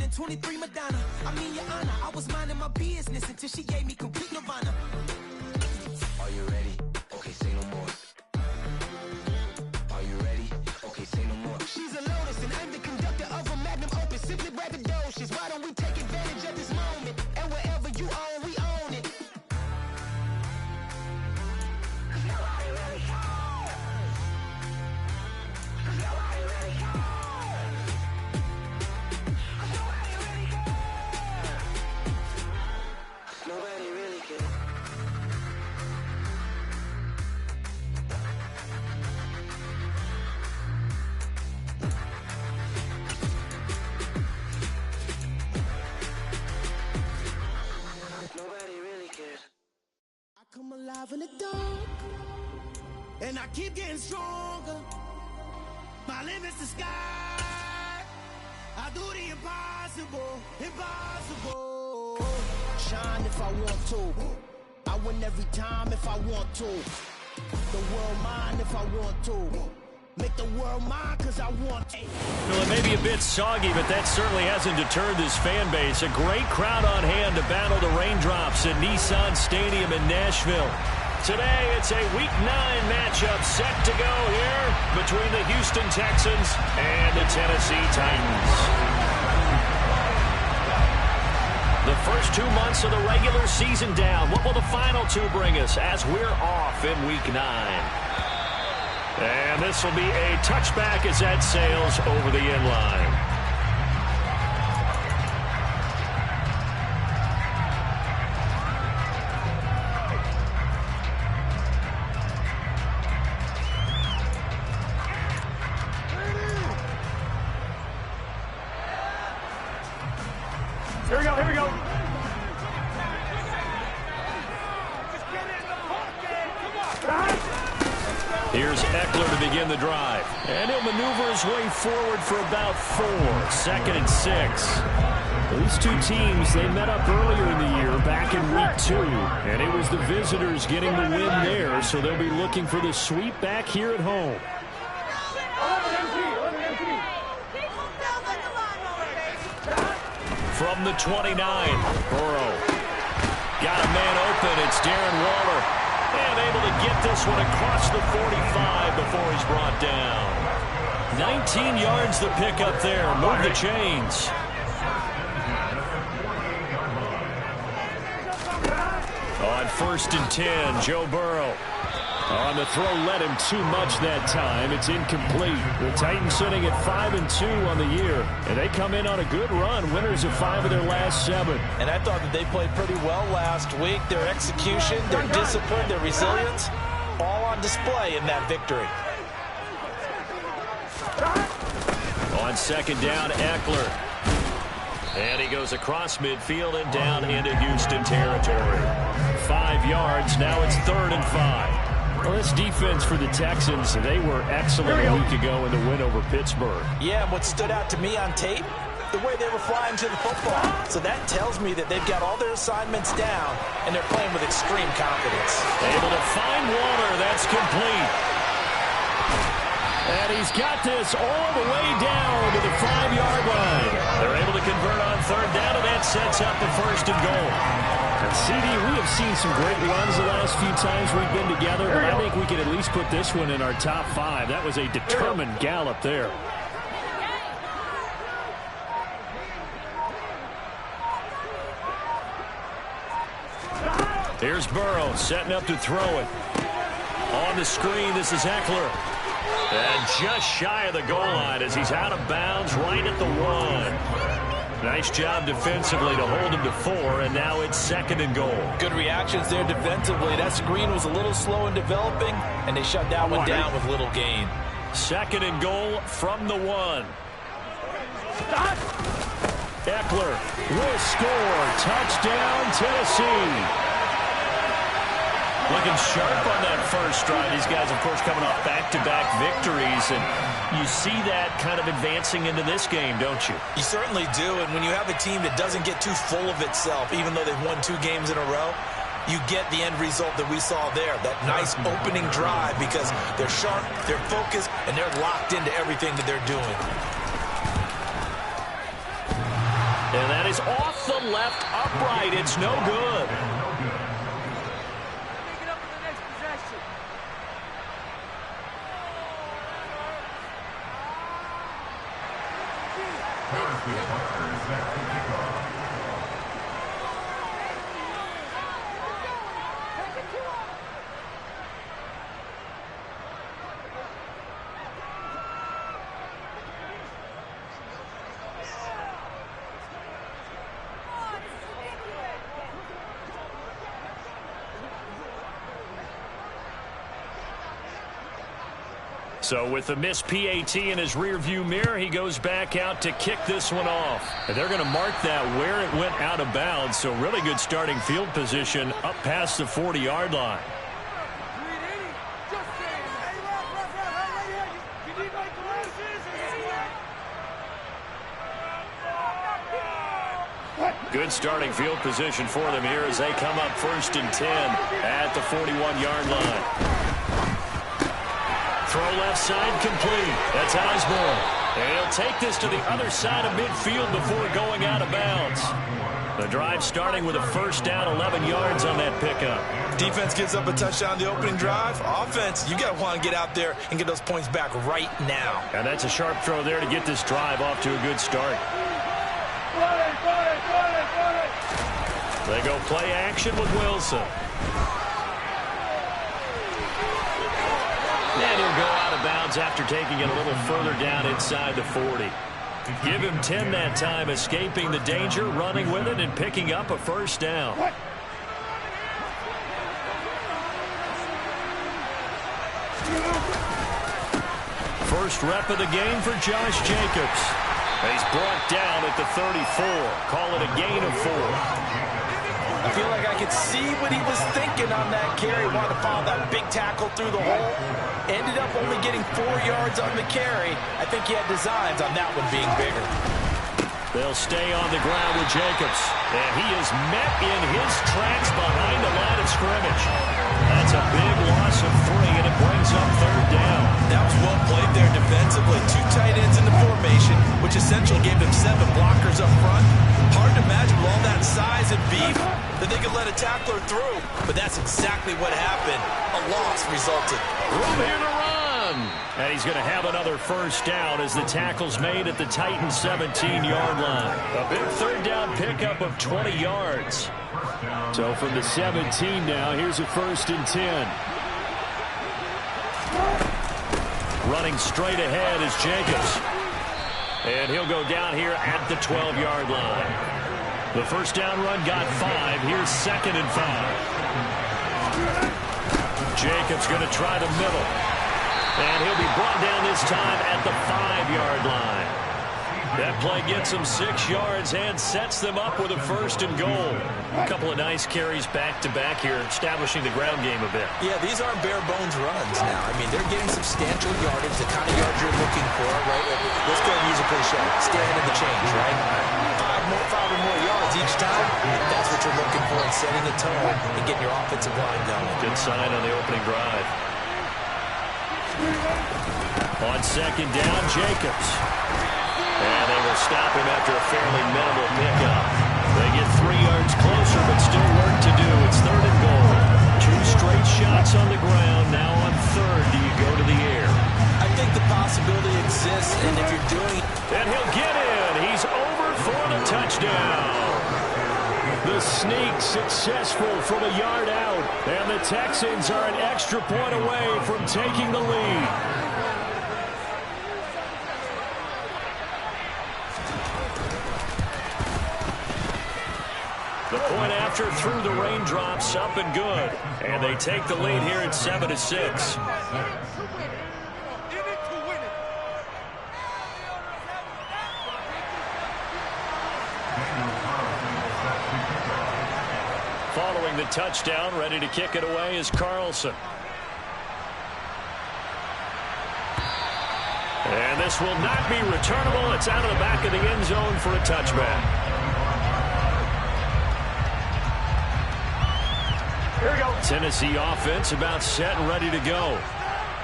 in 23 Madonna. I mean, your honor, I was minding my business until she gave me complete nirvana. Are you ready? Okay, say no more. Are you ready? Okay, say no more. She's a lotus and I'm the conductor of a magnum opus. Simply braggadocious. Why don't we take advantage of this moment? And wherever you own, we own it. Nobody really cares. Nobody really cares. Nobody really cares. Nobody really cares. Nobody really cares. I come alive in the dark, and I keep getting stronger. My limit's the sky. I do the impossible, impossible. Shine if I want to. I win every time if I want to. The world mine if I want to. Make the world mine cause I want to. Well, it may be a bit soggy, but that certainly hasn't deterred this fan base. A great crowd on hand to battle the raindrops at Nissan Stadium in Nashville. Today, it's a Week 9 matchup set to go here between the Houston Texans and the Tennessee Titans. The first 2 months of the regular season down. What will the final two bring us as we're off in Week 9? And this will be a touchback as that sails over the end line. Here we go, here we go. Here's Eckler to begin the drive. And he'll maneuver his way forward for about 4. 2nd and 6. These two teams, they met up earlier in the year, back in Week 2. And it was the visitors getting the win there, so they'll be looking for the sweep back here at home. From the 29, Burrow. Got a man open. It's Darren Waller. And able to get this one across the 45 before he's brought down. 19 yards the pick up there. Move the chains. On 1st and 10, Joe Burrow. On the throw, led him too much that time. It's incomplete. The Titans sitting at 5-2 on the year. And they come in on a good run. Winners of 5 of their last 7. And I thought that they played pretty well last week. Their execution, their discipline, their resilience, all on display in that victory. On 2nd down, Eckler. And he goes across midfield and down into Houston territory. 5 yards. Now it's 3rd and 5. Well, this defense for the Texans, they were excellent a week ago in the win over Pittsburgh. Yeah, and what stood out to me on tape, the way they were flying to the football. So that tells me that they've got all their assignments down, and they're playing with extreme confidence. Able to find Waller. That's complete. And he's got this all the way down to the 5-yard line. They're able to convert on 3rd down, and that sets up the 1st and goal. And CD, we have seen some great runs the last few times we've been together, but I think we can at least put this one in our top 5. That was a determined gallop there. Here's Burrow setting up to throw it. On the screen, this is Eckler. And just shy of the goal line as he's out of bounds right at the 1. Nice job defensively to hold him to 4, and now it's 2nd and goal. Good reactions there defensively. That screen was a little slow in developing, and they shut that one down with little gain. 2nd and goal from the 1. Eckler will score. Touchdown, Tennessee. Looking sharp on that first drive. These guys, of course, coming off back-to-back victories, and you see that kind of advancing into this game, don't you? You certainly do, and when you have a team that doesn't get too full of itself, even though they've won 2 games in a row, you get the end result that we saw there, that nice opening drive, because they're sharp, they're focused, and they're locked into everything that they're doing. And that is off the left upright. It's no good. So with the missed PAT in his rearview mirror, he goes back out to kick this one off. And they're going to mark that where it went out of bounds. So really good starting field position up past the 40-yard line. Good starting field position for them here as they come up 1st and 10 at the 41-yard line. Throw left side complete. That's Osborne. And he'll take this to the other side of midfield before going out of bounds. The drive starting with a 1st down, 11 yards on that pickup. Defense gives up a touchdown the opening drive. Offense, you got to want to get out there and get those points back right now. And that's a sharp throw there to get this drive off to a good start. They go play action with Wilson. And he'll go out of bounds after taking it a little further down inside the 40. Give him 10 that time, escaping the danger, running with it, and picking up a 1st down. First rep of the game for Josh Jacobs. He's brought down at the 34. Call it a gain of 4. I feel like I could see what he was thinking on that carry. Wanted to follow that big tackle through the hole. Ended up only getting 4 yards on the carry. I think he had designs on that one being bigger. They'll stay on the ground with Jacobs. And he is met in his tracks behind the line of scrimmage. That's a big loss of 3, and it brings up 3rd down. That was well played there defensively. 2 tight ends in the formation, which essentially gave them 7 blockers up front. Hard to imagine with all that size and beef that they could let a tackler through. But that's exactly what happened. A loss resulted. Room here to run. And he's going to have another 1st down as the tackle's made at the Titans' 17-yard line. A big 3rd down pickup of 20 yards. So from the 17 now, here's a 1st and 10. Running straight ahead is Jacobs. And he'll go down here at the 12-yard line. The 1st down run got 5. Here's 2nd and 5. Jacobs going to try the middle. And he'll be brought down this time at the 5-yard line. That play gets them 6 yards and sets them up with a 1st and goal. A couple of nice carries back-to-back here, establishing the ground game a bit. Yeah, these aren't bare-bones runs now. I mean, they're getting substantial yardage, the kind of yards you're looking for, right? Let's go and use a cliche. Stand in the change, right? 5 or more yards each time. That's what you're looking for in setting the tone and getting your offensive line going. Good sign on the opening drive. On 2nd down, Jacobs. And they will stop him after a fairly minimal pickup. They get 3 yards closer, but still work to do. It's 3rd and goal. 2 straight shots on the ground. Now on 3rd, do you go to the air? I think the possibility exists, and if you're doing... And he'll get in. He's over for the touchdown. The sneak successful from a yard out. And the Texans are an extra point away from taking the lead. The point after through the raindrops, up and good. And they take the lead here at 7-6. Following the touchdown, ready to kick it away is Carlson. And this will not be returnable. It's out of the back of the end zone for a touchback. Here we go. Tennessee offense about set and ready to go.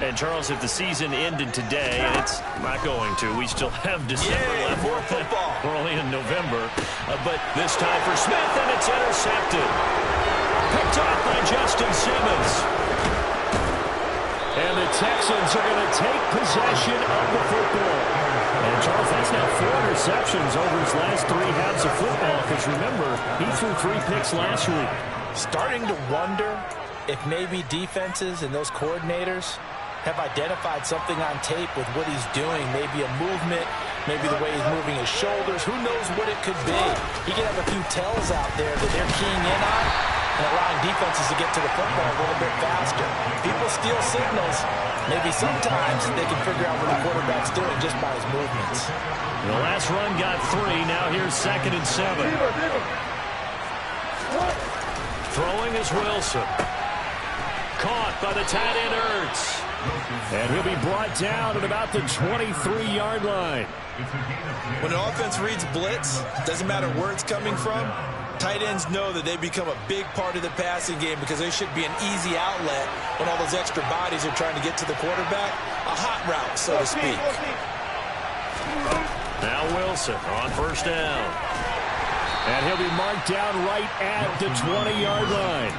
And, Charles, if the season ended today, and it's not going to, we still have December left. More football. We're only in November. But this time for Smith, and it's intercepted. Picked off by Justin Simmons. And the Texans are going to take possession of the football. And, Charles, that's now 4 interceptions over his last 3 halves of football. Because, remember, he threw 3 picks last week. Starting to wonder if maybe defenses and those coordinators have identified something on tape with what he's doing. Maybe a movement, maybe the way he's moving his shoulders. Who knows what it could be? He could have a few tells out there that they're keying in on and allowing defenses to get to the football a little bit faster. People steal signals. Maybe sometimes they can figure out what the quarterback's doing just by his movements. The last run got 3. Now here's 2nd and 7. Throwing is Wilson. Caught by the tight end Ertz. And he'll be brought down at about the 23-yard line. When an offense reads blitz, doesn't matter where it's coming from, tight ends know that they become a big part of the passing game because there should be an easy outlet when all those extra bodies are trying to get to the quarterback. A hot route, so to speak. Now Wilson on 1st down. And he'll be marked down right at the 20-yard line.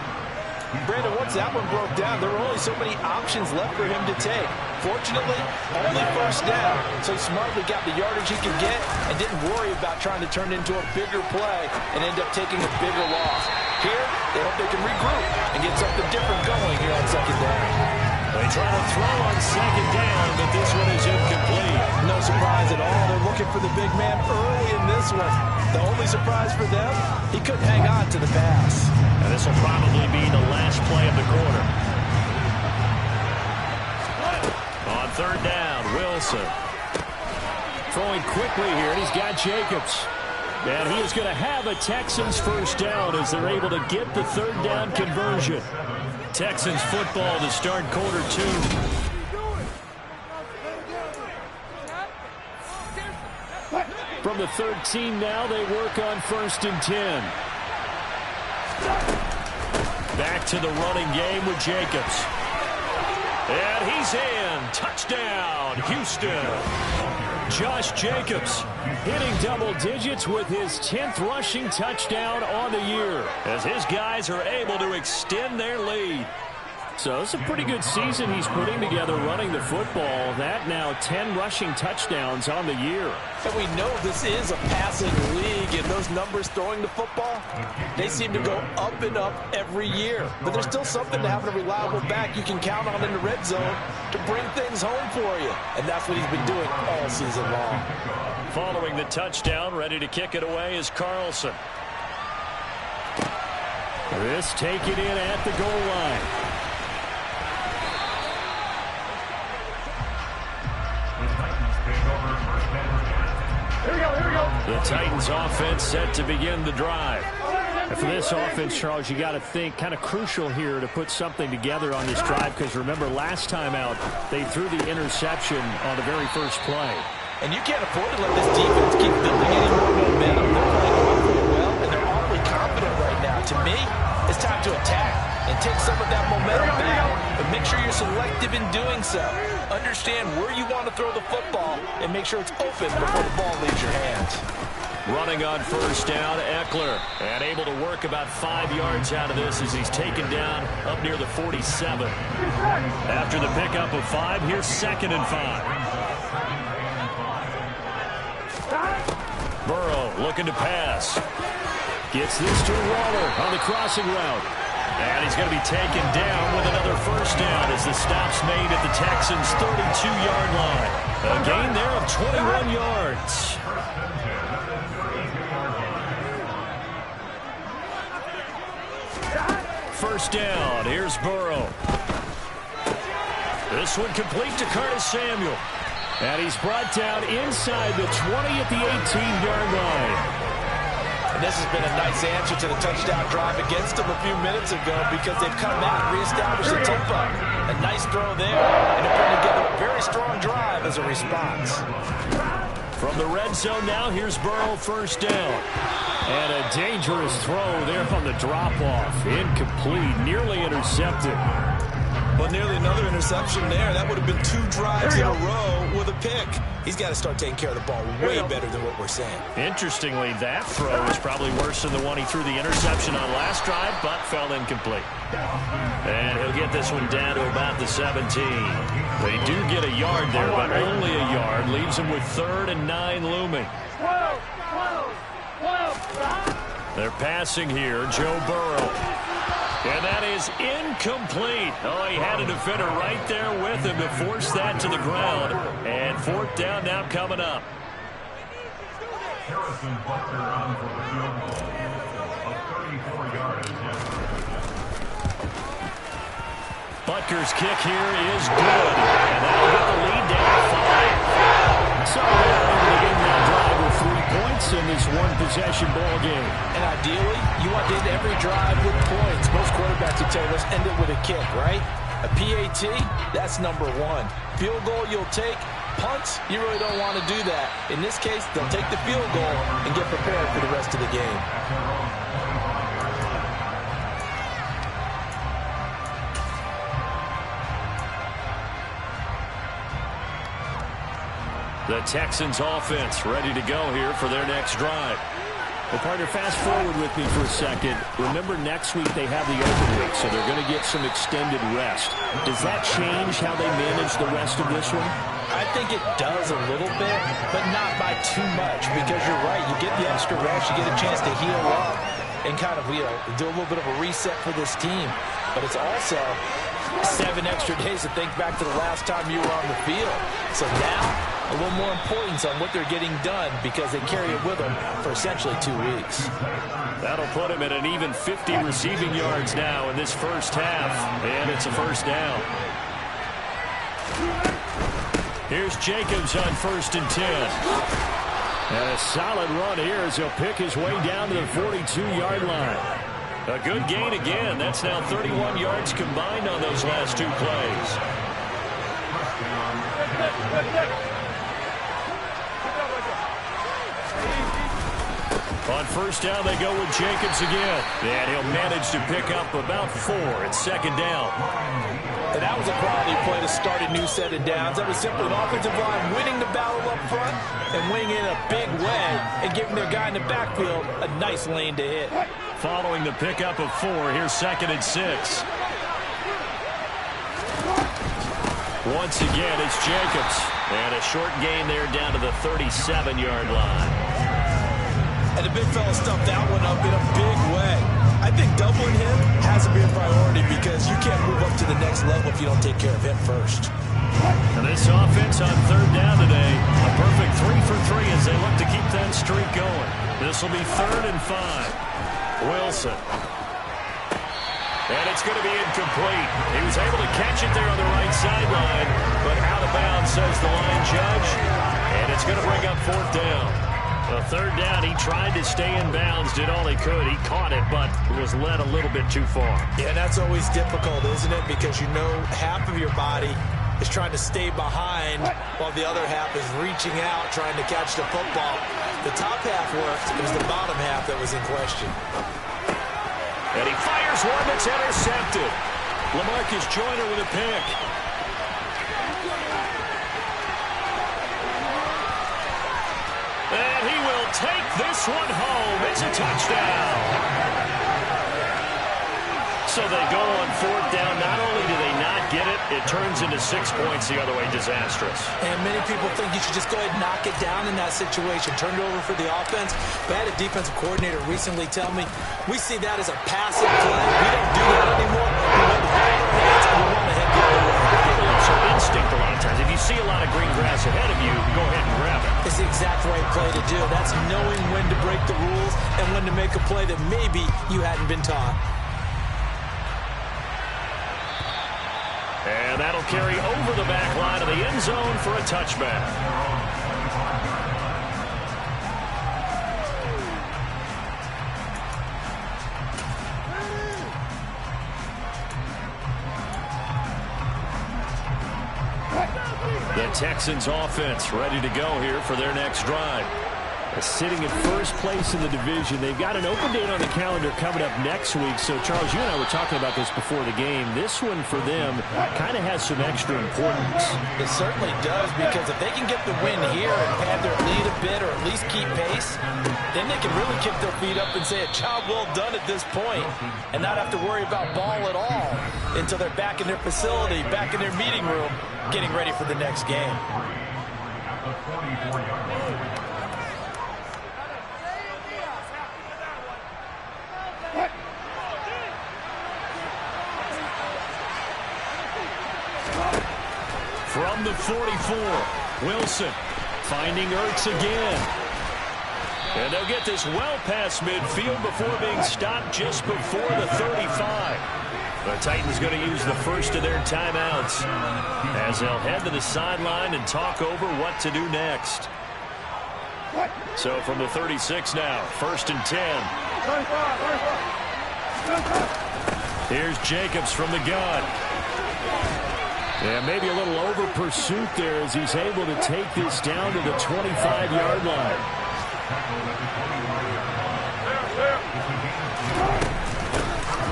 Brandon, once that one broke down, there were only so many options left for him to take. Fortunately, only 1st down, so he smartly got the yardage he could get and didn't worry about trying to turn it into a bigger play and end up taking a bigger loss. Here, they hope they can regroup and get something different going here on 2nd down. They try to throw on 2nd down, but this one is incomplete. No surprise at all. They're looking for the big man early in this one. The only surprise for them, he couldn't hang on to the pass. And this will probably be the last play of the quarter. On 3rd down, Wilson. Throwing quickly here, and he's got Jacobs. And he is going to have a Texans 1st down as they're able to get the 3rd down conversion. Texans football to start quarter 2. From the 13 now, they work on 1st and 10. Back to the running game with Jacobs. And he's in. Touchdown, Houston. Josh Jacobs hitting double digits with his 10th rushing touchdown on the year as his guys are able to extend their lead. So it's a pretty good season he's putting together running the football. That now 10 rushing touchdowns on the year. And we know this is a passing league, and those numbers throwing the football, they seem to go up and up every year. But there's still something to having a reliable back you can count on in the red zone to bring things home for you. And that's what he's been doing all season long. Following the touchdown, ready to kick it away is Carlson. This taken in at the goal line. The Titans offense set to begin the drive. And for this offense, Charles, you got to think kind of crucial here to put something together on this drive because remember last time out they threw the interception on the very first play. And you can't afford to let this defense keep building any more momentum. They're playing awfully well, and they're awfully confident right now. To me, it's time to attack and take some of that momentum back, but make sure you're selective in doing so. Understand where you want to throw the football and make sure it's open before the ball leaves your hands. Running on 1st down, Eckler, and able to work about 5 yards out of this as he's taken down up near the 47. After the pickup of 5, here's 2nd and 5. Burrow looking to pass. Gets this to Waller on the crossing route. And he's going to be taken down with another 1st down as the stop's made at the Texans' 32-yard line. A gain there of 21 yards. First down, here's Burrow. This one complete to Curtis Samuel. And he's brought down inside the 20 at the 18-yard line. And this has been a nice answer to the touchdown drive against them a few minutes ago because they've come out and reestablished the tempo. A nice throw there, and they're putting together a very strong drive as a response. From the red zone now, here's Burrow 1st down. And a dangerous throw there on the drop-off. Incomplete, nearly intercepted. Well, nearly another interception there. That would have been 2 drives in a row with a pick. He's got to start taking care of the ball way better than what we're saying. Interestingly, that throw was probably worse than the one he threw the interception on last drive, but fell incomplete. And he'll get this one down to about the 17. They do get a yard there, but only a yard. Leaves him with 3rd and 9 looming. They're passing here, Joe Burrow. And that is incomplete. Oh, he had a defender right there with him to force that to the ground. And 4th down now coming up. Harrison Butker on for the field goal of 34 yards. Butker's kick here is good. And that'll get the lead down to 5. So they're able to get that drive with 3 points in this one-possession ball game. And ideally, you want to end every drive with points. Most quarterbacks would tell us end it with a kick, right? A PAT, that's number 1. Field goal you'll take. Punts, you really don't want to do that. In this case, they'll take the field goal and get prepared for the rest of the game. The Texans offense ready to go here for their next drive. Well, partner, fast forward with me for a second. Remember, next week they have the open week, so they're going to get some extended rest. Does that change how they manage the rest of this one? I think it does a little bit, but not by too much, because you're right. You get the extra rest, you get a chance to heal up and kind of, do a little bit of a reset for this team. But it's also 7 extra days to think back to the last time you were on the field. So now, a little more importance on what they're getting done because they carry it with them for essentially 2 weeks. That'll put him at an even 50 receiving yards now in this first half, and it's a 1st down. Here's Jacobs on 1st and 10. And a solid run here as he'll pick his way down to the 42-yard line. A good gain again. That's now 31 yards combined on those last 2 plays. On 1st down, they go with Jacobs again. And he'll manage to pick up about 4 at 2nd down. And that was a quality play to start a new set of downs. That was simply an offensive line winning the battle up front and winning in a big way and giving their guy in the backfield a nice lane to hit. Following the pickup of 4, here's 2nd and 6. Once again, it's Jacobs. And a short gain there down to the 37-yard line. And the big fella stuffed that one up in a big way. I think doubling him has to be a priority because you can't move up to the next level if you don't take care of him first. And this offense on 3rd down today, a perfect 3 for 3 as they look to keep that streak going. This will be 3rd and 5. Wilson. And it's going to be incomplete. He was able to catch it there on the right sideline, but out of bounds, says the line judge. And it's going to bring up 4th down. A 3rd down, he tried to stay in bounds, did all he could. He caught it, but was led a little bit too far. Yeah, that's always difficult, isn't it? Because you know half of your body is trying to stay behind while the other half is reaching out, trying to catch the football. The top half worked. It was the bottom half that was in question. And he fires one that's intercepted. LaMarcus Joyner with a pick. And he will take this one home. It's a touchdown. So they go on 4th down. Not only do they not get it, it turns into 6 points the other way. Disastrous. And many people think you should just go ahead and knock it down in that situation. Turn it over for the offense. But I had a defensive coordinator recently tell me, we see that as a passive play. We don't do that anymore. We want to hold our hands and we want to head the other way. So instinct a lot of times. If you see a lot of green grass ahead of you, go ahead and grab it. It's the exact right play to do. That's knowing when to break the rules and when to make a play that maybe you hadn't been taught. And that'll carry over the back line of the end zone for a touchback. The Texans offense ready to go here for their next drive. Sitting in first place in the division. They've got an open date on the calendar coming up next week. So, Charles, you and I were talking about this before the game. This one for them kind of has some extra importance. It certainly does, because if they can get the win here and pad their lead a bit or at least keep pace, then they can really kick their feet up and say a job well done at this point and not have to worry about ball at all until they're back in their facility, back in their meeting room, getting ready for the next game. From the 44, Wilson finding Ertz again. And they'll get this well past midfield before being stopped just before the 35. The Titans going to use the first of their timeouts as they'll head to the sideline and talk over what to do next. So from the 36 now, 1st and 10. Here's Jacobs from the gun. Yeah, maybe a little over pursuit there as he's able to take this down to the 25-yard line.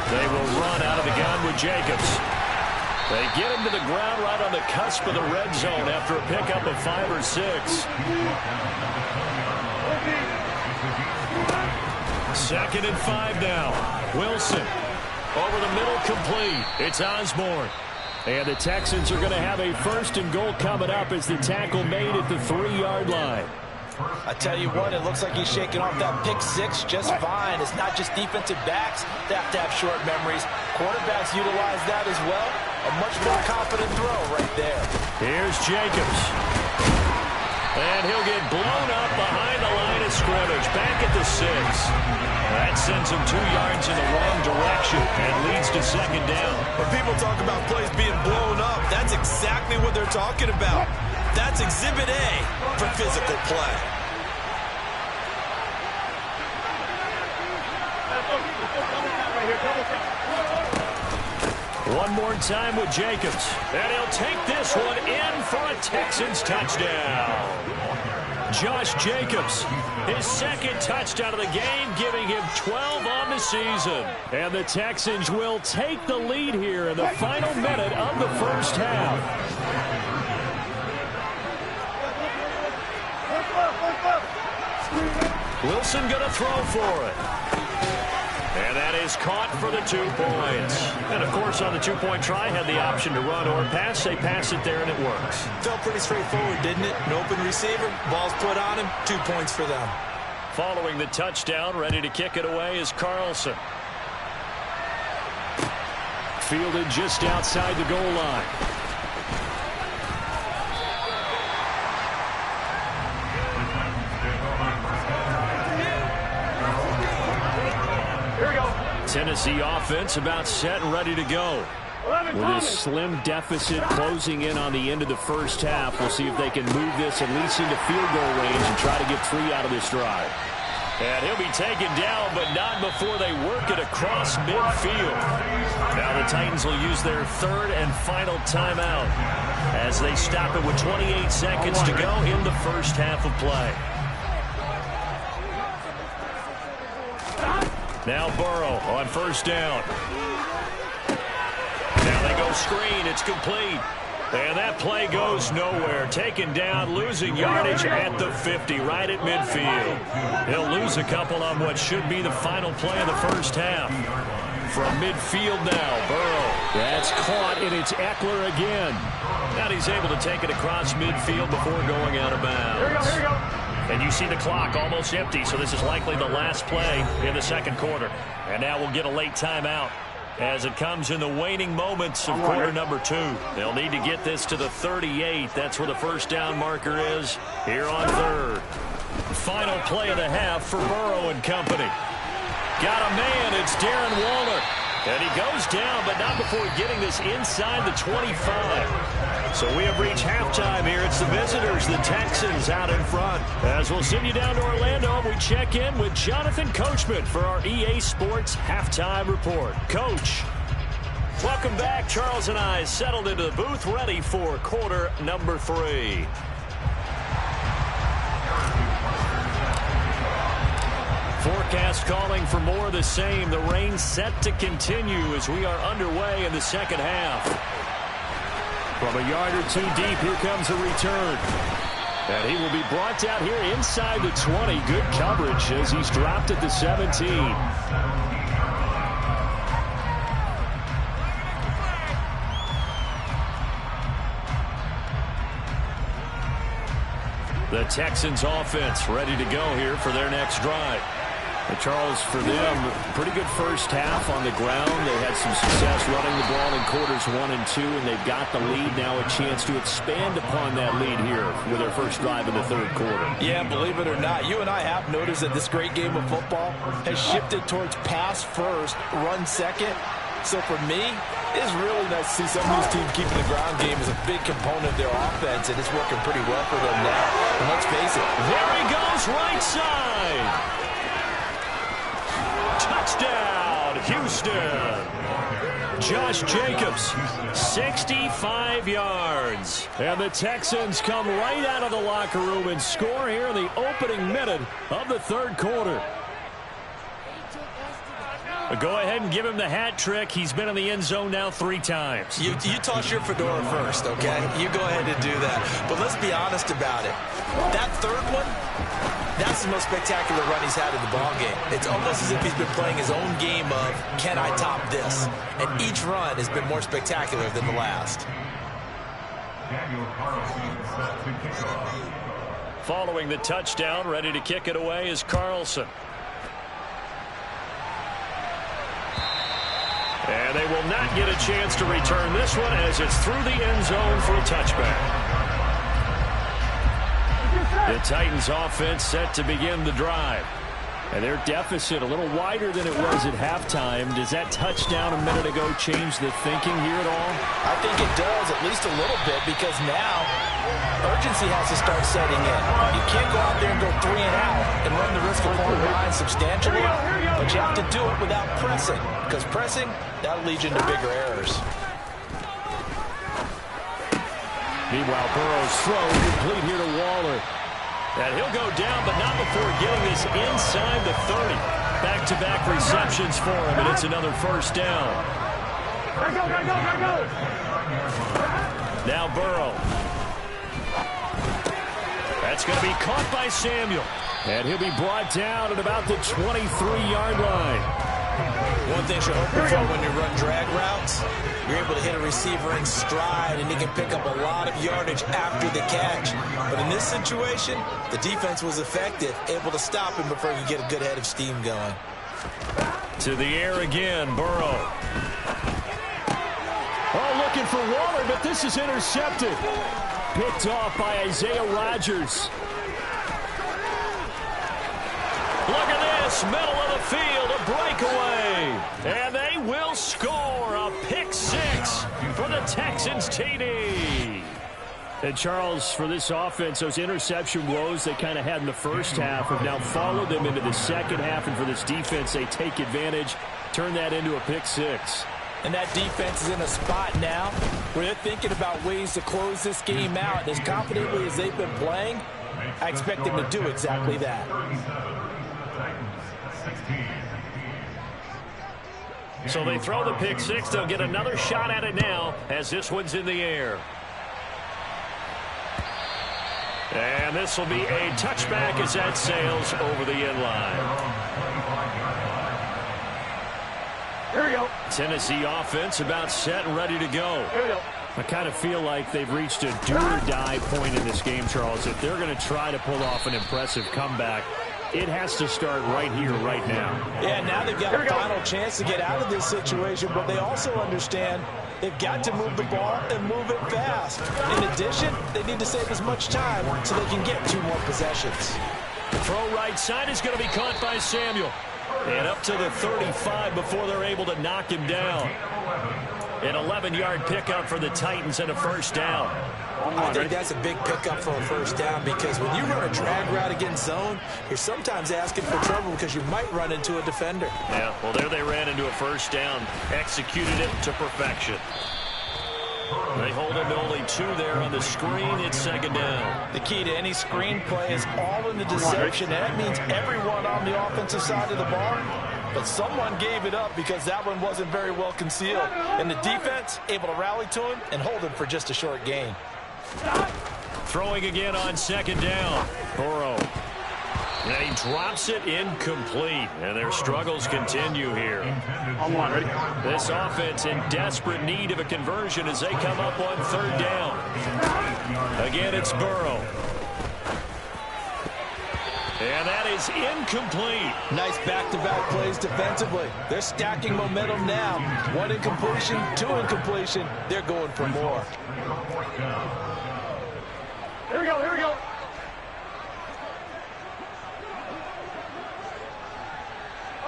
They will run out of the gun with Jacobs. They get him to the ground right on the cusp of the red zone after a pickup of 5 or 6. 2nd and 5 now. Wilson over the middle, complete. It's Osborne. And the Texans are going to have a 1st and goal coming up as the tackle made at the 3-yard line. I tell you what, it looks like he's shaking off that pick 6 just fine. It's not just defensive backs that have to have short memories. Quarterbacks utilize that as well. A much more confident throw right there. Here's Jacobs. And he'll get blown up behind the line of scrimmage. Back at the 6. That sends him 2 yards in the wrong direction and leads to 2nd down. When people talk about plays being blown up, that's exactly what they're talking about. That's Exhibit A for physical play. One more time with Jacobs. And he'll take this one in for a Texans touchdown. Josh Jacobs, his 2nd touchdown of the game, giving him 12 on the season. And the Texans will take the lead here in the final minute of the first half. Wilson going to throw for it. And that is caught for the 2 points. And, of course, on the 2-point try, had the option to run or pass. They pass it there, and it works. Felt pretty straightforward, didn't it? An open receiver, ball's put on him, 2 points for them. Following the touchdown, ready to kick it away is Carlson. Fielded just outside the goal line. Tennessee offense about set and ready to go. With a slim deficit closing in on the end of the first half, we'll see if they can move this at least into field goal range and try to get 3 out of this drive. And he'll be taken down, but not before they work it across midfield. Now the Titans will use their 3rd and final timeout as they stop it with 28 seconds to go in the first half of play. Now Burrow on 1st down. Now they go screen. It's complete. And that play goes nowhere. Taken down, losing yardage at the 50, right at midfield. He'll lose a couple on what should be the final play of the first half. From midfield now, Burrow. That's caught, and it's Eckler again. Now he's able to take it across midfield before going out of bounds. Here we go. And you see the clock almost empty, so this is likely the last play in the 2nd quarter. And now we'll get a late timeout as it comes in the waning moments of quarter number 2. They'll need to get this to the 38. That's where the 1st down marker is here on 3rd. Final play of the half for Burrow and company. Got a man. It's Darren Waller. And he goes down, but not before getting this inside the 25. So we have reached halftime here. It's the visitors, the Texans, out in front. As we'll send you down to Orlando, we check in with Jonathan Coachman for our EA Sports Halftime Report. Coach, welcome back. Charles and I settled into the booth, ready for quarter number 3. Forecast calling for more of the same. The rain set to continue as we are underway in the second half. From a yard or two deep, here comes a return. And he will be brought down here inside the 20. Good coverage as he's dropped at the 17. The Texans offense ready to go here for their next drive. Charles, for them, pretty good first half on the ground. They had some success running the ball in quarters 1 and 2, and they've got the lead now, a chance to expand upon that lead here with their first drive in the third quarter. Yeah, believe it or not, you and I have noticed that this great game of football has shifted towards pass first, run second. So for me, it's really nice to see some of these teams keeping the ground game as a big component of their offense, and it's working pretty well for them now. And let's face it. There he goes, right side. Touchdown, Houston. Josh Jacobs, 65 yards. And the Texans come right out of the locker room and score here in the opening minute of the third quarter. Go ahead and give him the hat trick. He's been in the end zone now 3 times. You toss your fedora first, okay? You go ahead and do that. But let's be honest about it. That third one, that's the most spectacular run he's had in the ballgame. It's almost as if he's been playing his own game of, can I top this? And each run has been more spectacular than the last. Following the touchdown, ready to kick it away is Carlson. And they will not get a chance to return this one as it's through the end zone for a touchback. The Titans offense set to begin the drive. And their deficit a little wider than it was at halftime. Does that touchdown a minute ago change the thinking here at all? I think it does, at least a little bit, because now urgency has to start setting in. You can't go out there and go 3 and out and run the risk of falling behind substantially, but you have to do it without pressing, because pressing, that'll lead you into bigger errors. Meanwhile, Burrow's throw complete here to Waller. And he'll go down, but not before getting this inside the 30. Back-to-back receptions for him, and it's another first down. Now Burrow. That's going to be caught by Samuel. And he'll be brought down at about the 23-yard line. One thing you're hoping for when you run drag routes, you're able to hit a receiver in stride, and he can pick up a lot of yardage after the catch. But in this situation, the defense was effective, able to stop him before he could get a good head of steam going. To the air again, Burrow. Oh, looking for Waller, but this is intercepted. Picked off by Isaiah Rodgers. Look at this, middle of the field, a breakaway. And they will score a pick 6 for the Texans TD. And Charles, for this offense, those interception woes they kind of had in the first half have now followed them into the second half. And for this defense, they take advantage, turn that into a pick 6. And that defense is in a spot now where they're thinking about ways to close this game out. As confidently as they've been playing, I expect them to do exactly that. So they throw the pick 6. They'll get another shot at it now as this one's in the air. And this will be a touchback as that sails over the end line. Here we go. Tennessee offense about set and ready to go. Here we go. I kind of feel like they've reached a do-or-die point in this game, Charles. If they're going to try to pull off an impressive comeback, it has to start right here, right now. Yeah, now they've got a final chance to get out of this situation, but they also understand they've got to move the ball and move it fast. In addition, they need to save as much time so they can get 2 more possessions. The throw right side is going to be caught by Samuel. And up to the 35 before they're able to knock him down. An 11-yard pickup for the Titans and a first down. I think that's a big pickup for a first down because when you run a drag route against zone, you're sometimes asking for trouble because you might run into a defender. Yeah, well, there they ran into a first down, executed it to perfection. They hold him to only 2 there on the screen. It's second down. The key to any screen play is all in the deception, and that means everyone on the offensive side of the ball. But someone gave it up because that one wasn't very well concealed. And the defense able to rally to him and hold him for just a short gain. Throwing again on second down. Burrow. And he drops it incomplete. And their struggles continue here. This offense in desperate need of a conversion as they come up on third down. Again, it's Burrow. And that is incomplete. Nice back-to-back plays defensively. They're stacking momentum now. 1 incompletion, 2 incompletion. They're going for more. Here we go, here we go.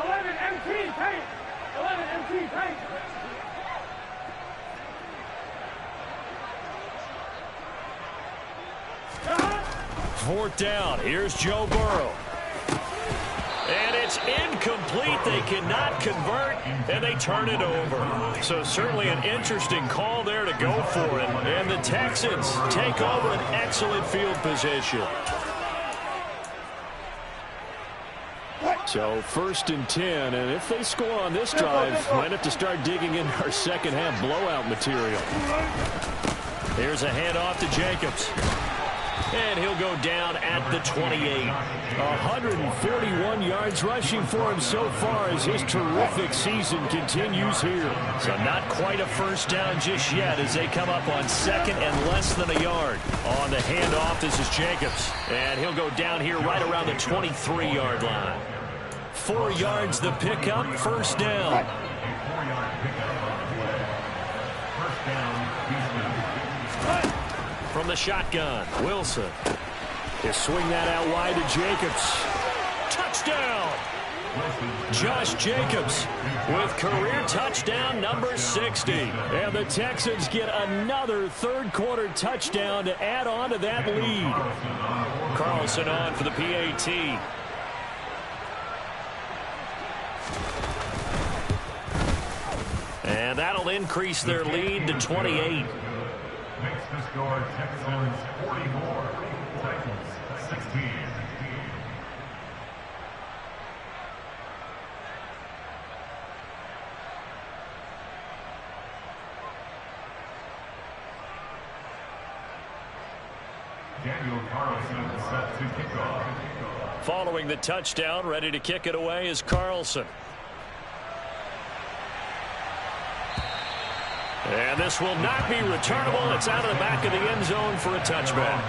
11 MT, tank. 11 MT, tank. Fourth down. Here's Joe Burrow. And it's incomplete. They cannot convert, and they turn it over. So certainly an interesting call there to go for it. And the Texans take over an excellent field position. So first and 10, and if they score on this drive, might have to start digging in our second half blowout material. Here's a handoff to Jacobs. And he'll go down at the 28. 141 yards rushing for him so far as his terrific season continues here. So not quite a first down just yet as they come up on second and less than a yard. On the handoff, this is Jacobs. And he'll go down here right around the 23-yard line. 4 yards the pickup, first down. From the shotgun, Wilson. He'll swing that out wide to Jacobs. Touchdown! Josh Jacobs with career touchdown number 60. And the Texans get another third-quarter touchdown to add on to that lead. Carlson on for the PAT. And that'll increase their lead to 28. Makes the score Texans 44, Titans 16. Daniel Carlson set to kick off. Following the touchdown, ready to kick it away is Carlson. And this will not be returnable. It's out of the back of the end zone for a touchback.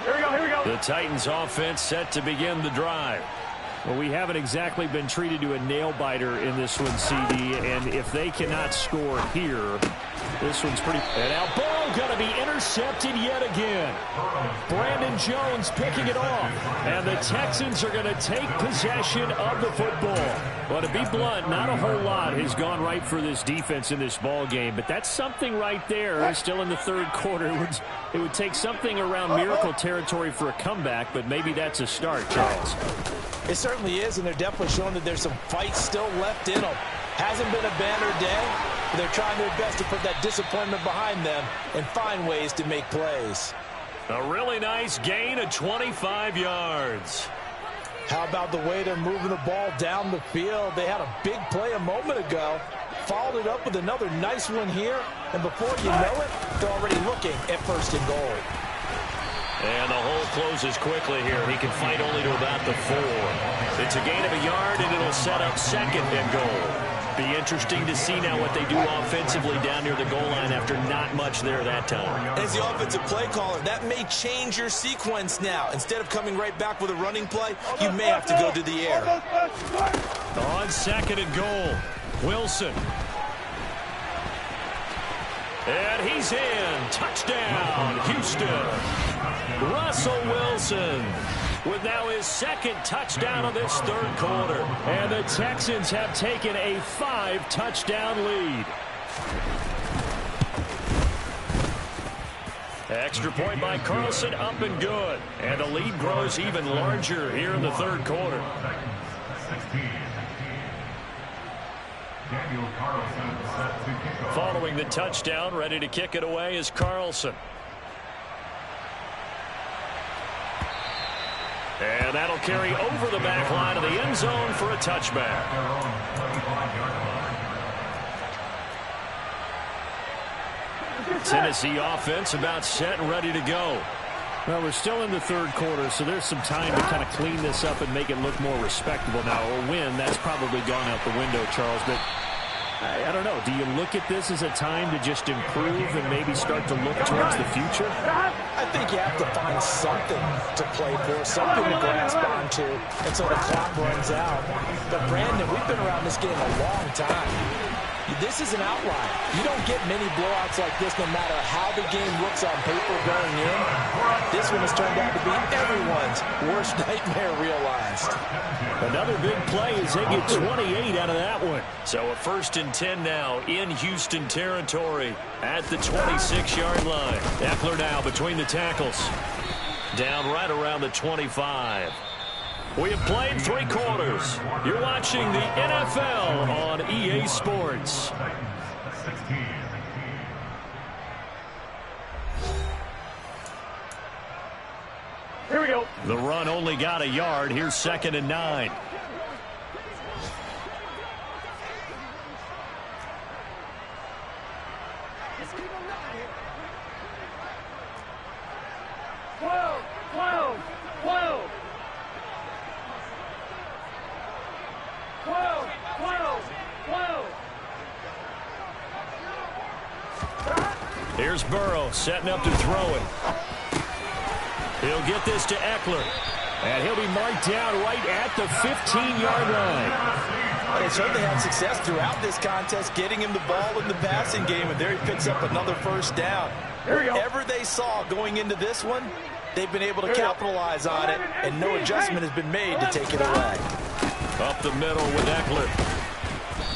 Here we go, here we go. The Titans offense set to begin the drive. Well, we haven't exactly been treated to a nail-biter in this one, CD, and if they cannot score here, this one's pretty... And now Burrow going to be intercepted yet again. Brandon Jones picking it off, and the Texans are going to take possession of the football. Well, to be blunt, not a whole lot has gone right for this defense in this ball game, but that's something right there. Still in the third quarter. It would take something around miracle territory for a comeback, but maybe that's a start, Charles. It certainly is, and they're definitely showing that there's some fight still left in them. Hasn't been a banner day, but they're trying their best to put that disappointment behind them and find ways to make plays. A really nice gain of 25 yards. How about the way they're moving the ball down the field? They had a big play a moment ago, followed it up with another nice one here, and before you know it, they're already looking at first and goal. And the hole closes quickly here. He can fight only to about the 4. It's a gain of a yard, and it'll set up second and goal. Be interesting to see now what they do offensively down near the goal line after not much there that time. As the offensive play caller, that may change your sequence now. Instead of coming right back with a running play, you may have to go to the air. On second and goal, Wilson. And he's in. Touchdown, Houston. Russell Wilson with now his second touchdown of this third quarter. And the Texans have taken a 5-touchdown lead. Extra point by Carlson, up and good. And the lead grows even larger here in the third quarter. Following the touchdown, ready to kick it away is Carlson. And that'll carry over the back line of the end zone for a touchback. Tennessee offense about set and ready to go. Well, we're still in the third quarter, so there's some time to kind of clean this up and make it look more respectable now. A win, that's probably gone out the window, Charles, but I don't know. Do you look at this as a time to just improve and maybe start to look towards the future? I think you have to find something to play for, something to grasp onto until the clock runs out. But, Brandon, we've been around this game a long time. This is an outlier. You don't get many blowouts like this no matter how the game looks on paper going in. This one has turned out to be everyone's worst nightmare realized. Another big play as they get 28 out of that one. So a 1st and 10 now in Houston territory at the 26-yard line. Eckler now between the tackles. Down right around the 25. We have played 3 quarters. You're watching the NFL on EA Sports. Here we go. The run only got a yard. Here's 2nd and 9. Here's Burrow setting up to throw it. He'll get this to Eckler. And he'll be marked down right at the 15-yard line. They certainly had success throughout this contest, getting him the ball in the passing game, and there he picks up another 1st down. Whatever they saw going into this one, they've been able to capitalize on it, and no adjustment has been made to take it away. Up the middle with Eckler.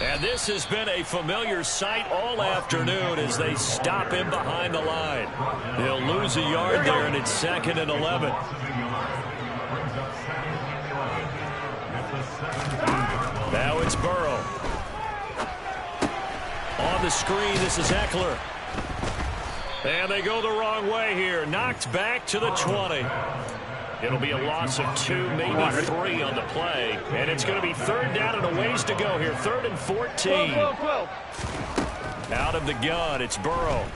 And this has been a familiar sight all afternoon as they stop him behind the line. He'll lose a yard there, and it's 2nd and 11. Now it's Burrow. On the screen, this is Eckler. And they go the wrong way here. Knocked back to the 20. It'll be a loss of 2, maybe 3 on the play. And it's going to be 3rd down and a ways to go here. 3rd and 14. Out of the gun, it's Burrow.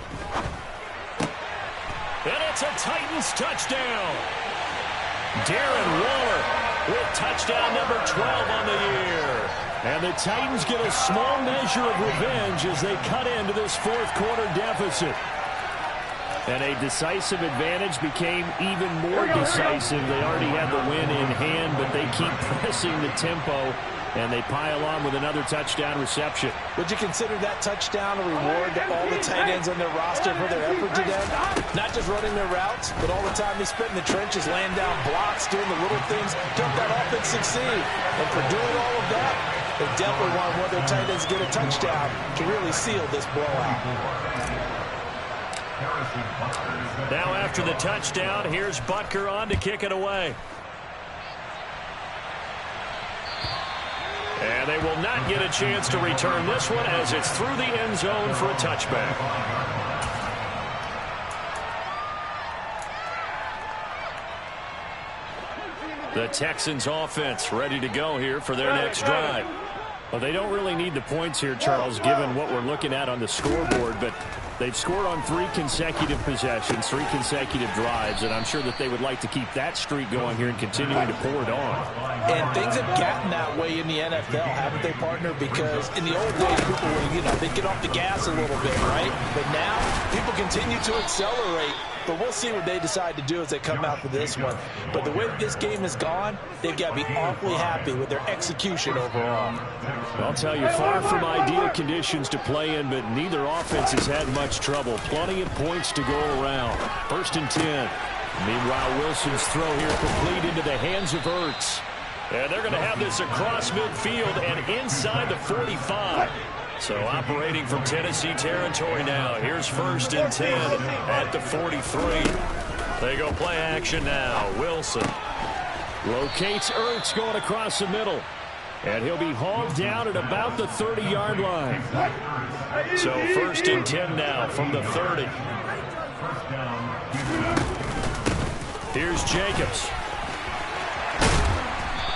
And it's a Titans touchdown. Darren Waller with touchdown number 12 on the year. And the Titans get a small measure of revenge as they cut into this 4th quarter deficit. And a decisive advantage became even more decisive. They already had the win in hand, but they keep pressing the tempo, and they pile on with another touchdown reception. Would you consider that touchdown a reward to all the tight ends on their roster for their effort today? Not just running their routes, but all the time they spent in the trenches, laying down blocks, doing the little things to help that offense succeed. And for doing all of that, they definitely want one of their tight ends to get a touchdown to really seal this blowout. Now after the touchdown, here's Butker on to kick it away. And they will not get a chance to return this one as it's through the end zone for a touchback. The Texans offense ready to go here for their next drive. Well, they don't really need the points here, Charles, given what we're looking at on the scoreboard, but they've scored on 3 consecutive possessions, 3 consecutive drives, and I'm sure that they would like to keep that streak going here and continuing to pour it on. And things have gotten that way in the NFL, haven't they, partner? Because in the old days, people were, they'd get off the gas a little bit, right? But now, people continue to accelerate. But we'll see what they decide to do as they come out for this one. But the way this game has gone, they've got to be awfully happy with their execution overall. I'll tell you, far from ideal conditions to play in, but neither offense has had much trouble. Plenty of points to go around. 1st and 10. Meanwhile, Wilson's throw here complete into the hands of Ertz. And they're going to have this across midfield and inside the 45. So operating from Tennessee territory now. Here's 1st and 10 at the 43. They go play action now. Wilson locates Ertz going across the middle. And he'll be hauled down at about the 30-yard line. So 1st and 10 now from the 30. Here's Jacobs.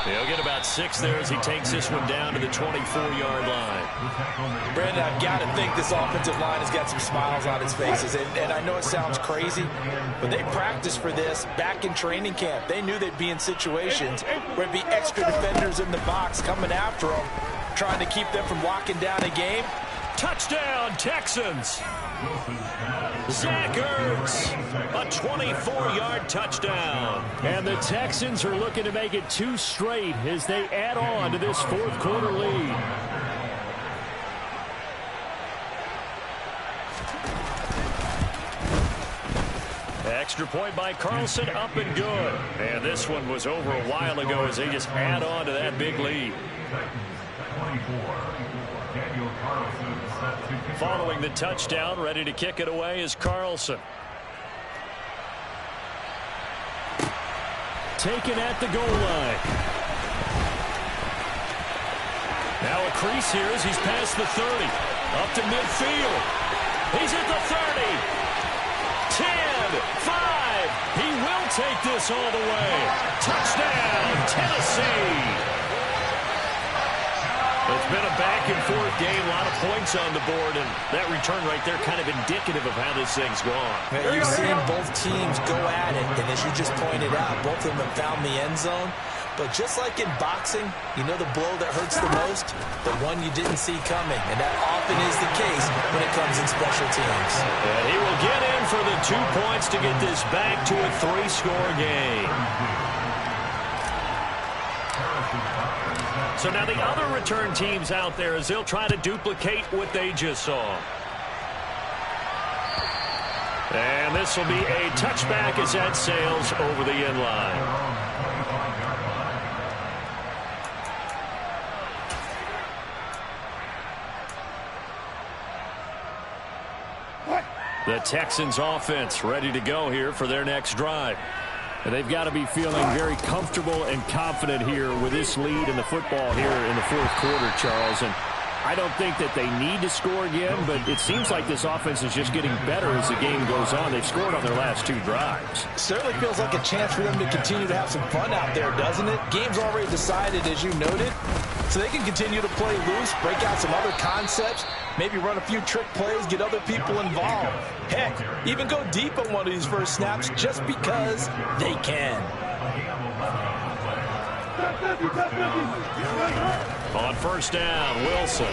He'll get about 6 there as he takes this one down to the 24-yard line. Brandon, I've got to think this offensive line has got some smiles on its faces. And I know it sounds crazy, but they practiced for this back in training camp. They knew they'd be in situations where it'd be extra defenders in the box coming after them, trying to keep them from locking down a game. Touchdown, Texans! Zach Ertz, a 24-yard touchdown. And the Texans are looking to make it 2 straight as they add on to this 4th quarter lead. Extra point by Carlson, up and good. And this one was over a while ago as they just add on to that big lead. Following the touchdown, ready to kick it away is Carlson. Taken at the goal line. Now a crease here as he's past the 30. Up to midfield. He's at the 30. 10, 5. He will take this all the way. Touchdown, Tennessee. It's been a back-and-forth game, a lot of points on the board, and that return right there kind of indicative of how this thing's gone. You've seen both teams go at it, and as you just pointed out, both of them have found the end zone. But just like in boxing, you know the blow that hurts the most? The one you didn't see coming, and that often is the case when it comes in special teams. And he will get in for the 2 points to get this back to a 3-score game. So now the other return teams out there as they'll try to duplicate what they just saw. And this will be a touchback as that sails over the end line. The Texans offense ready to go here for their next drive. And they've got to be feeling very comfortable and confident here with this lead in the football here in the 4th quarter, Charles. And I don't think that they need to score again, but it seems like this offense is just getting better as the game goes on. They've scored on their last 2 drives. Certainly feels like a chance for them to continue to have some fun out there, doesn't it? Game's already decided, as you noted, so they can continue to play loose, break out some other concepts, maybe run a few trick plays, get other people involved. Heck, even go deep on one of these first snaps just because they can. On 1st down, Wilson.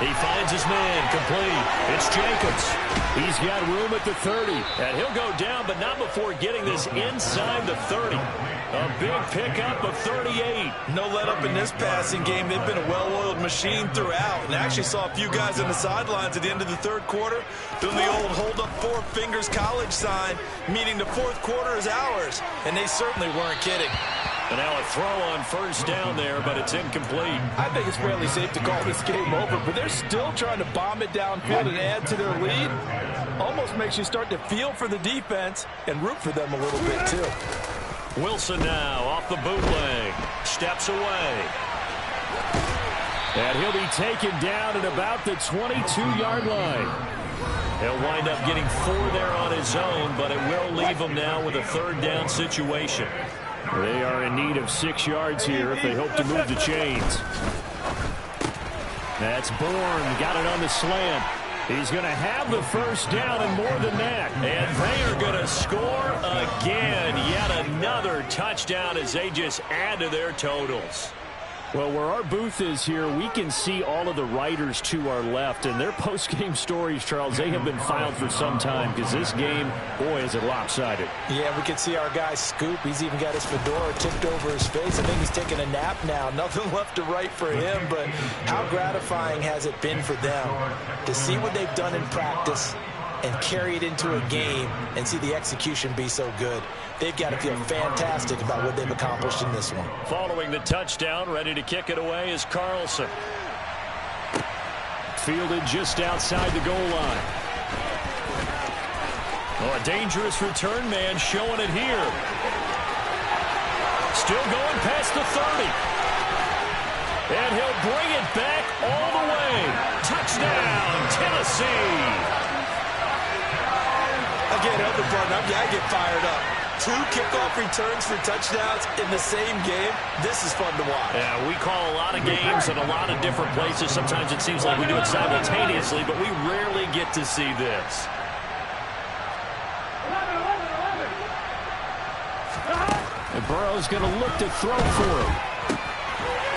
He finds his man, complete. It's Jacobs. He's got room at the 30. And he'll go down, but not before getting this inside the 30. A big pickup of 38. No let up in this passing game. They've been a well-oiled machine throughout. And I actually saw a few guys on the sidelines at the end of the 3rd quarter doing the old hold up 4 fingers college sign, meaning the 4th quarter is ours. And they certainly weren't kidding. And now a throw on 1st down there, but it's incomplete. I think it's fairly safe to call this game over, but they're still trying to bomb it downfield and add to their lead. Almost makes you start to feel for the defense and root for them a little bit, too. Wilson now off the bootleg. Steps away. And he'll be taken down at about the 22-yard line. He'll wind up getting 4 there on his own, but it will leave him now with a 3rd down situation. They are in need of 6 yards here if they hope to move the chains. That's Bourne. Got it on the slant. He's going to have the 1st down and more than that. And they are going to score again. Yet another touchdown as they just add to their totals. Well, where our booth is here, we can see all of the writers to our left. And their post-game stories, Charles, they have been filed for some time because this game, boy, is it lopsided. Yeah, we can see our guy Scoop. He's even got his fedora tipped over his face. I think he's taking a nap now. Nothing left to write for him, but how gratifying has it been for them to see what they've done in practice and carry it into a game and see the execution be so good. They've got to feel fantastic about what they've accomplished in this one. Following the touchdown, ready to kick it away is Carlson. Fielded just outside the goal line. Oh, a dangerous return man showing it here. Still going past the 30. And he'll bring it back all the way. Touchdown, Tennessee. Again, Elder Partner, I get fired up. 2 kickoff returns for touchdowns in the same game. This is fun to watch. Yeah, we call a lot of games in a lot of different places. Sometimes it seems like we do it simultaneously, but we rarely get to see this. And Burrow's going to look to throw for him.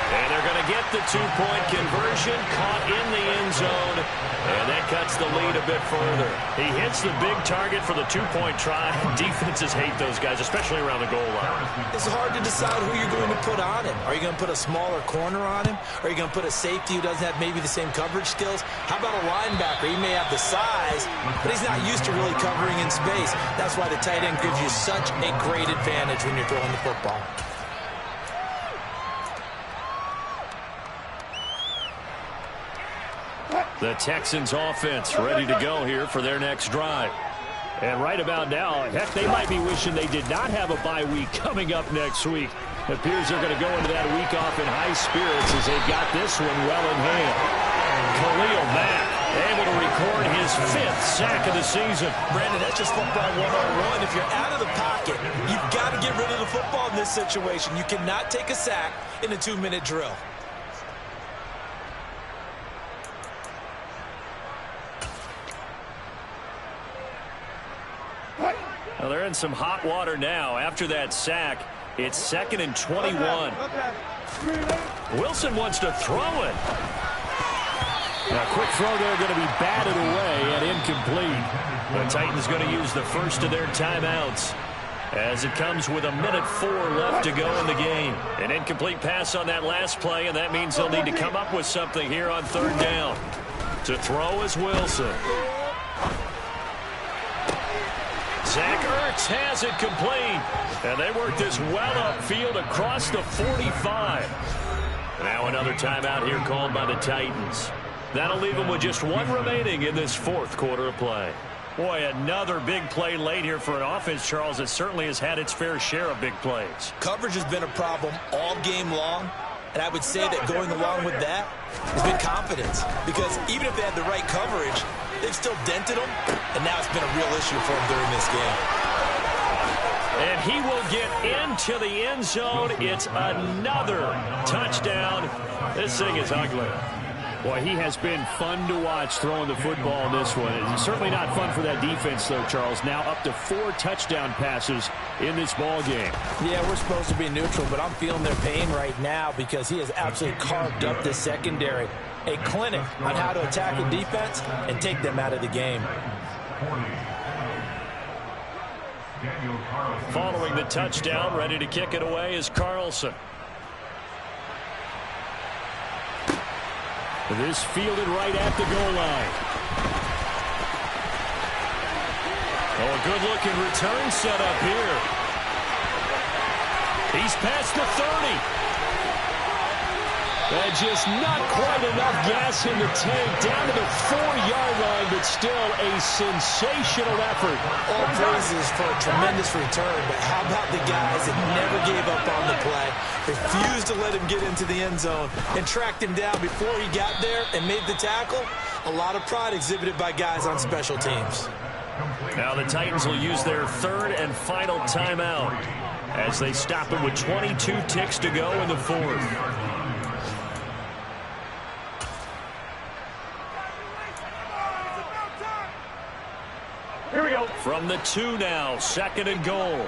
And they're going to get the 2-point conversion, caught in the end zone, and that cuts the lead a bit further. He hits the big target for the 2-point try. Defenses hate those guys, especially around the goal line. It's hard to decide who you're going to put on him. Are you going to put a smaller corner on him? Are you going to put a safety who doesn't have maybe the same coverage skills? How about a linebacker? He may have the size, but he's not used to really covering in space. That's why the tight end gives you such a great advantage when you're throwing the football. The Texans offense ready to go here for their next drive. And right about now, heck, they might be wishing they did not have a bye week coming up next week. It appears they're going to go into that week off in high spirits as they've got this one well in hand. Khalil Mack able to record his 5th sack of the season. Brandon, that's just football 101. If you're out of the pocket, you've got to get rid of the football in this situation. You cannot take a sack in a 2-minute drill. Well, they're in some hot water now. After that sack, it's 2nd and 21. Wilson wants to throw it. Now, a quick throw there going to be batted away and incomplete. The Titans going to use the first of their timeouts as it comes with 1:04 left to go in the game. An incomplete pass on that last play, and that means they'll need to come up with something here on 3rd down. To throw is Wilson. Zach Ertz has it complete. And they work this well upfield across the 45. Now another timeout here called by the Titans. That'll leave them with just 1 remaining in this 4th quarter of play. Boy, another big play late here for an offense, Charles, that certainly has had its fair share of big plays. Coverage has been a problem all game long. And I would say that going along with that has been confidence. Because even if they had the right coverage, they've still dented them, and now it's been a real issue for them during this game. And he will get into the end zone. It's another touchdown. This thing is ugly. Boy, he has been fun to watch throwing the football in this one. It's certainly not fun for that defense, though, Charles. Now up to 4 touchdown passes in this ball game. Yeah, we're supposed to be neutral, but I'm feeling their pain right now because he has absolutely carved up the secondary. A clinic on how to attack a defense and take them out of the game. Following the touchdown, ready to kick it away is Carlson. This fielded right at the goal line. Oh, a good-looking return set up here. He's past the 30. And just not quite enough gas in the tank. Down to the 4-yard line, but still a sensational effort. All praises for a tremendous return, but how about the guys that never gave up on the play, refused to let him get into the end zone, and tracked him down before he got there and made the tackle? A lot of pride exhibited by guys on special teams. Now the Titans will use their 3rd and final timeout as they stop it with 22 ticks to go in the 4th. Here we go. From the 2 now, 2nd and goal.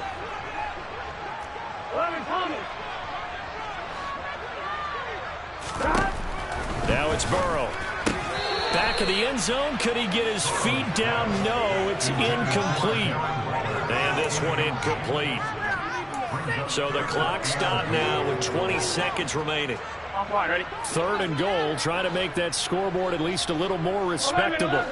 Now it's Burrow. Back of the end zone. Could he get his feet down? No, it's incomplete. And this one incomplete. So the clock stopped now with 20 seconds remaining. Offline, ready? 3rd and goal, trying to make that scoreboard at least a little more respectable.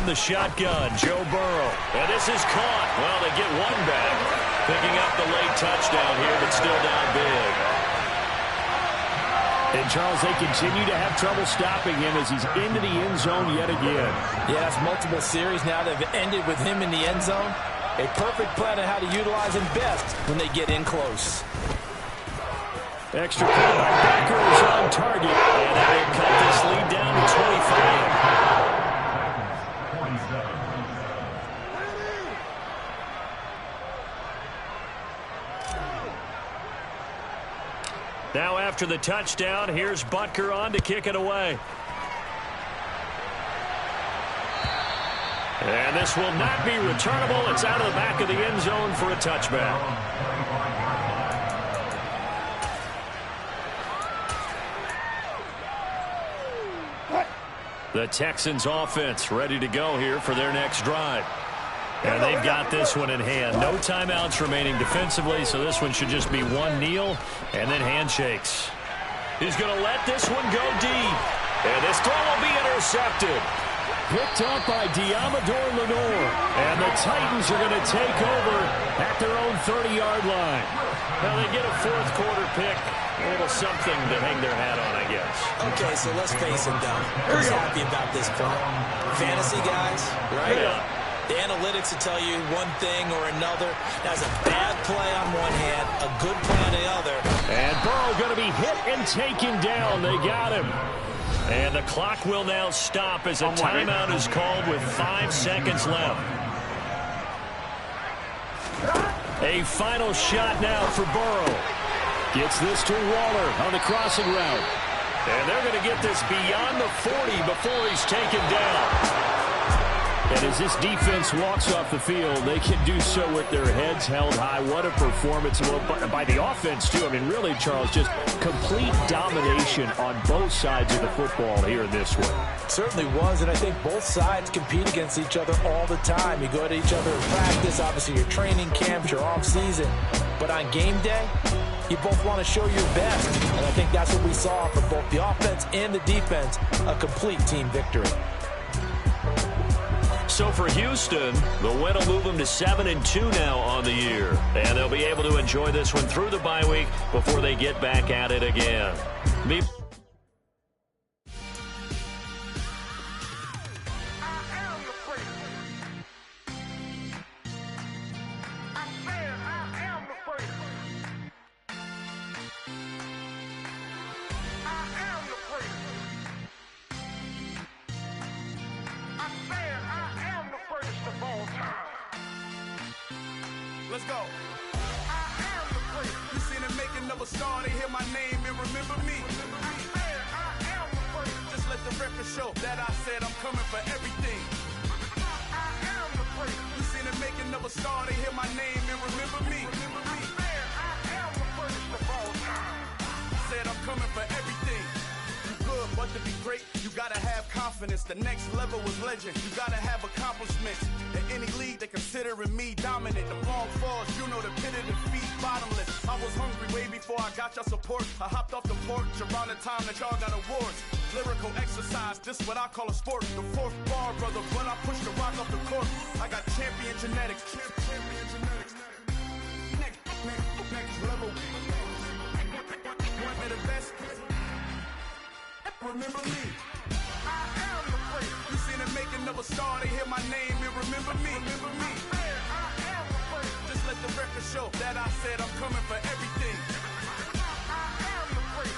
the shotgun, Joe Burrow. And this is caught. Well, they get one back. Picking up the late touchdown here, but still down big. And, Charles, they continue to have trouble stopping him as he's into the end zone yet again. Yeah, that's multiple series now that have ended with him in the end zone. A perfect plan on how to utilize him best when they get in close. Extra point by Becker is on target. And that will cut this lead down to 25. Now after the touchdown, here's Butker on to kick it away. And this will not be returnable. It's out of the back of the end zone for a touchback. The Texans offense ready to go here for their next drive. And they've got this one in hand. No timeouts remaining defensively, so this one should just be one kneel and then handshakes. He's going to let this one go deep. And this throw will be intercepted. Picked up by Diamador Lenore. And the Titans are going to take over at their own 30-yard line. Now they get a fourth quarter pick. A little something to hang their hat on, I guess. Okay, so let's face it, though. Who's happy about this play? Fantasy guys, right? Yeah. The analytics will tell you one thing or another. That's a bad play on one hand, a good play on the other. And Burrow going to be hit and taken down. They got him. And the clock will now stop as a timeout is called with 5 seconds left. A final shot now for Burrow. Gets this to Waller on the crossing route. And they're going to get this beyond the 40 before he's taken down. And as this defense walks off the field, they can do so with their heads held high. What a performance by the offense, too. I mean, really, Charles, just complete domination on both sides of the football here in this one. Certainly was, and I think both sides compete against each other all the time. You go to each other in practice, obviously your training camps, your off-season. But on game day, you both want to show your best. And I think that's what we saw for both the offense and the defense, a complete team victory. So for Houston, the win will move them to 7-2 now on the year. And they'll be able to enjoy this one through the bye week before they get back at it again. Let's go. I am the great. You seen the making of a star, they hear my name and remember me. I am the great. Just let the record show that I said I'm coming for everything. I am the great. You seen the making of a star, they hear my name and remember me. I am the greatest of all time. Said I'm coming for everything. You good, but to be great, you gotta have confidence. The next level was legend. You gotta have accomplishments. In any league, they considering me dominant. The long falls, you know the pit of defeat, bottomless. I was hungry way before I got your support. I hopped off the porch around the time that y'all got awards. Lyrical exercise, this what I call a sport. The fourth bar, brother, when I push the rock off the court. I got champion genetics. Champion genetics. Next level. One of the best. Remember me. I am the great. You seen the making of a star, they hear my name and remember me. Remember me. I am the great. Just let the record show that I said I'm coming